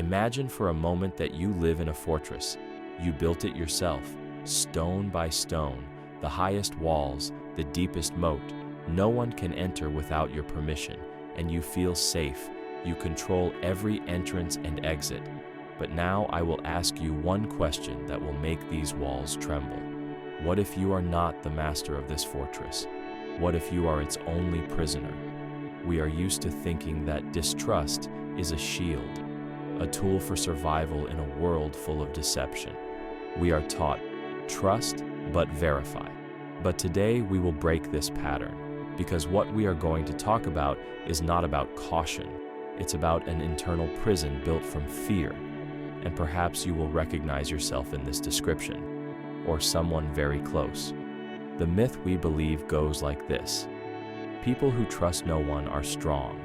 Imagine for a moment that you live in a fortress. You built it yourself, stone by stone, the highest walls, the deepest moat. No one can enter without your permission, and you feel safe. You control every entrance and exit. But now I will ask you one question that will make these walls tremble. What if you are not the master of this fortress? What if you are its only prisoner? We are used to thinking that distrust is a shield, a tool for survival in a world full of deception. We are taught, trust but verify. But today we will break this pattern, because what we are going to talk about is not about caution. It's about an internal prison built from fear. And perhaps you will recognize yourself in this description, or someone very close. The myth we believe goes like this. People who trust no one are strong.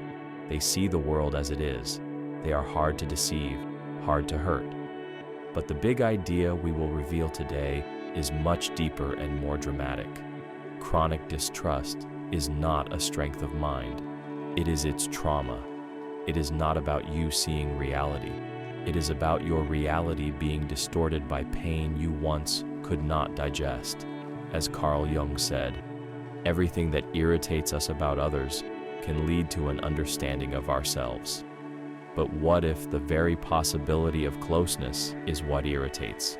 They see the world as it is. They are hard to deceive, hard to hurt. But the big idea we will reveal today is much deeper and more dramatic. Chronic distrust is not a strength of mind. It is its trauma. It is not about you seeing reality. It is about your reality being distorted by pain you once could not digest. As Carl Jung said, everything that irritates us about others can lead to an understanding of ourselves. But what if the very possibility of closeness is what irritates?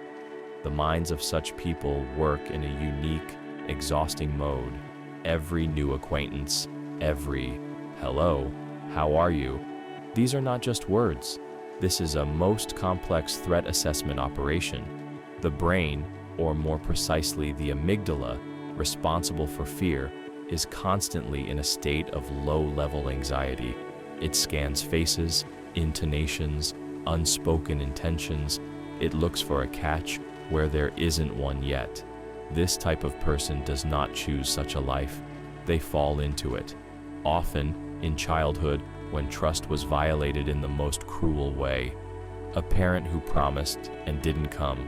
The minds of such people work in a unique, exhausting mode. Every new acquaintance, every "hello, how are you?" These are not just words. This is a most complex threat assessment operation. The brain, or more precisely the amygdala, responsible for fear, is constantly in a state of low-level anxiety. It scans faces, intonations, unspoken intentions. It looks for a catch where there isn't one yet. This type of person does not choose such a life. They fall into it. Often, in childhood, when trust was violated in the most cruel way. A parent who promised and didn't come.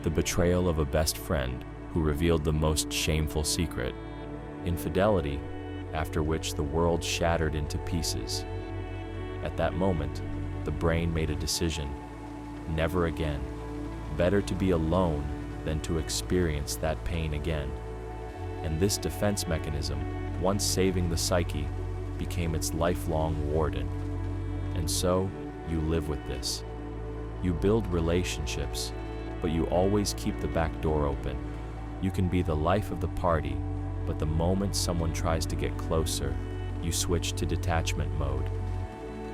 The betrayal of a best friend who revealed the most shameful secret. Infidelity, after which the world shattered into pieces. At that moment, the brain made a decision. Never again. Better to be alone than to experience that pain again. And this defense mechanism, once saving the psyche, became its lifelong warden. And so, you live with this. You build relationships, but you always keep the back door open. You can be the life of the party, but the moment someone tries to get closer, you switch to detachment mode.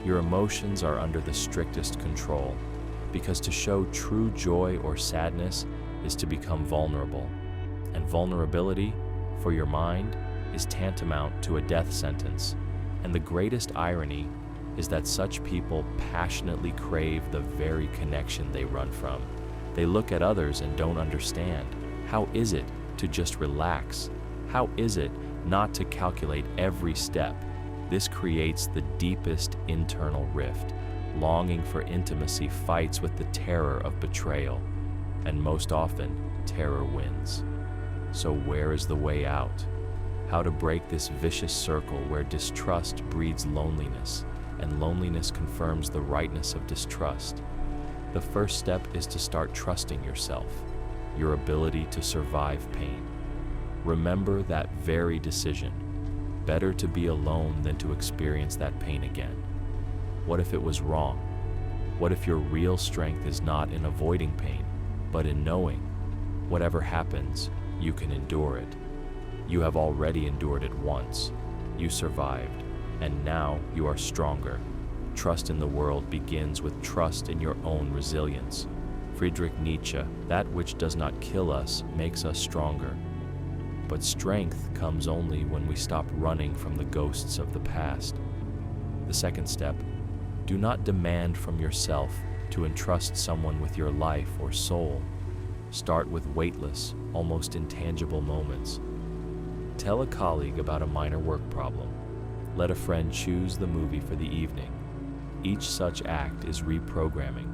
Your emotions are under the strictest control, because to show true joy or sadness is to become vulnerable. And vulnerability, for your mind, is tantamount to a death sentence. And the greatest irony is that such people passionately crave the very connection they run from. They look at others and don't understand. How is it to just relax? How is it not to calculate every step? This creates the deepest internal rift. Longing for intimacy fights with the terror of betrayal, and most often, terror wins. So where is the way out? How to break this vicious circle where distrust breeds loneliness, and loneliness confirms the rightness of distrust. The first step is to start trusting yourself, your ability to survive pain. Remember that very decision. Better to be alone than to experience that pain again. What if it was wrong? What if your real strength is not in avoiding pain, but in knowing, whatever happens, you can endure it. You have already endured it once. You survived, and now you are stronger. Trust in the world begins with trust in your own resilience. Friedrich Nietzsche, that which does not kill us makes us stronger. But strength comes only when we stop running from the ghosts of the past. The second step, do not demand from yourself to entrust someone with your life or soul. Start with weightless, almost intangible moments. Tell a colleague about a minor work problem. Let a friend choose the movie for the evening. Each such act is reprogramming.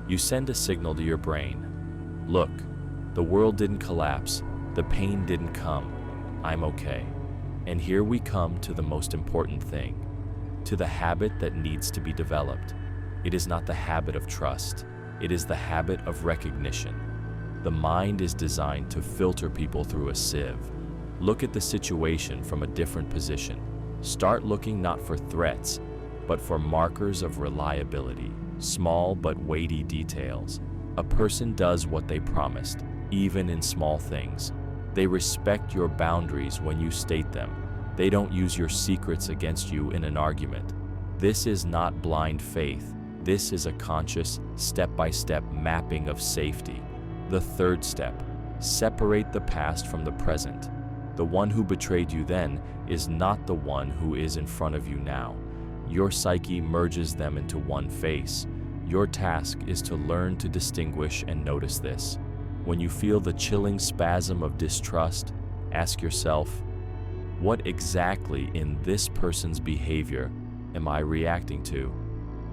You send a signal to your brain. Look, the world didn't collapse. The pain didn't come. I'm okay. And here we come to the most important thing, to the habit that needs to be developed. It is not the habit of trust, it is the habit of recognition. The mind is designed to filter people through a sieve. Look at the situation from a different position. Start looking not for threats, but for markers of reliability, small but weighty details. A person does what they promised, even in small things. They respect your boundaries when you state them. They don't use your secrets against you in an argument. This is not blind faith. This is a conscious, step-by-step mapping of safety. The third step, separate the past from the present. The one who betrayed you then is not the one who is in front of you now. Your psyche merges them into one face. Your task is to learn to distinguish and notice this. When you feel the chilling spasm of distrust, ask yourself, what exactly in this person's behavior am I reacting to?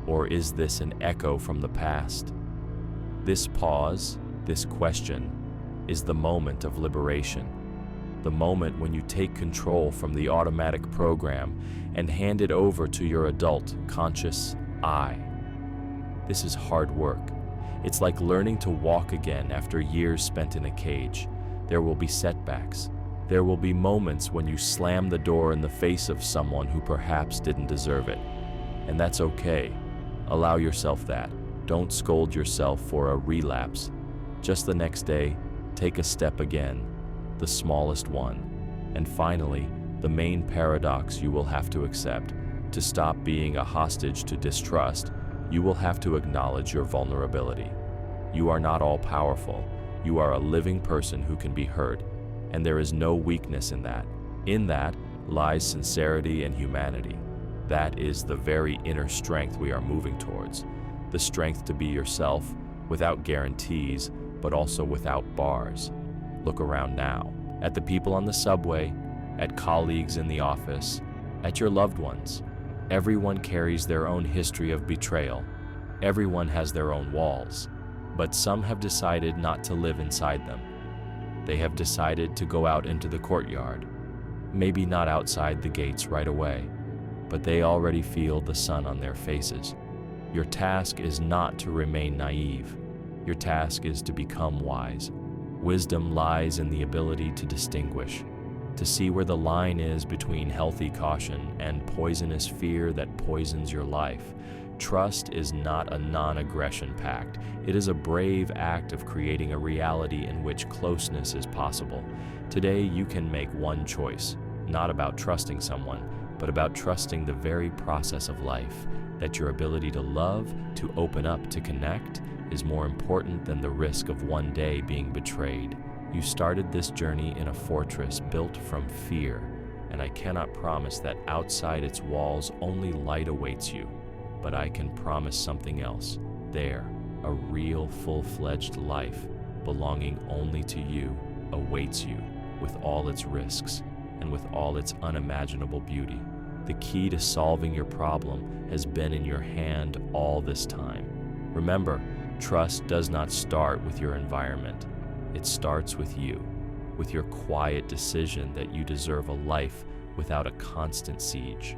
Or is this an echo from the past? This pause, this question, is the moment of liberation. The moment when you take control from the automatic program and hand it over to your adult, conscious I. This is hard work. It's like learning to walk again after years spent in a cage. There will be setbacks. There will be moments when you slam the door in the face of someone who perhaps didn't deserve it. And that's okay. Allow yourself that. Don't scold yourself for a relapse. Just the next day, take a step again, the smallest one. And finally, the main paradox you will have to accept. To stop being a hostage to distrust, you will have to acknowledge your vulnerability. You are not all-powerful. You are a living person who can be hurt, and there is no weakness in that. In that lies sincerity and humanity. That is the very inner strength we are moving towards. The strength to be yourself, without guarantees, but also without bars. Look around now, at the people on the subway, at colleagues in the office, at your loved ones. Everyone carries their own history of betrayal. Everyone has their own walls, but some have decided not to live inside them. They have decided to go out into the courtyard, maybe not outside the gates right away, but they already feel the sun on their faces. Your task is not to remain naive. Your task is to become wise. Wisdom lies in the ability to distinguish, to see where the line is between healthy caution and poisonous fear that poisons your life. Trust is not a non-aggression pact. It is a brave act of creating a reality in which closeness is possible. Today, you can make one choice, not about trusting someone, but about trusting the very process of life, that your ability to love, to open up, to connect, is more important than the risk of one day being betrayed. You started this journey in a fortress built from fear, and I cannot promise that outside its walls only light awaits you. But I can promise something else. There, a real full-fledged life, belonging only to you, awaits you, with all its risks and with all its unimaginable beauty. The key to solving your problem has been in your hand all this time. Remember, trust does not start with your environment. It starts with you, with your quiet decision that you deserve a life without a constant siege.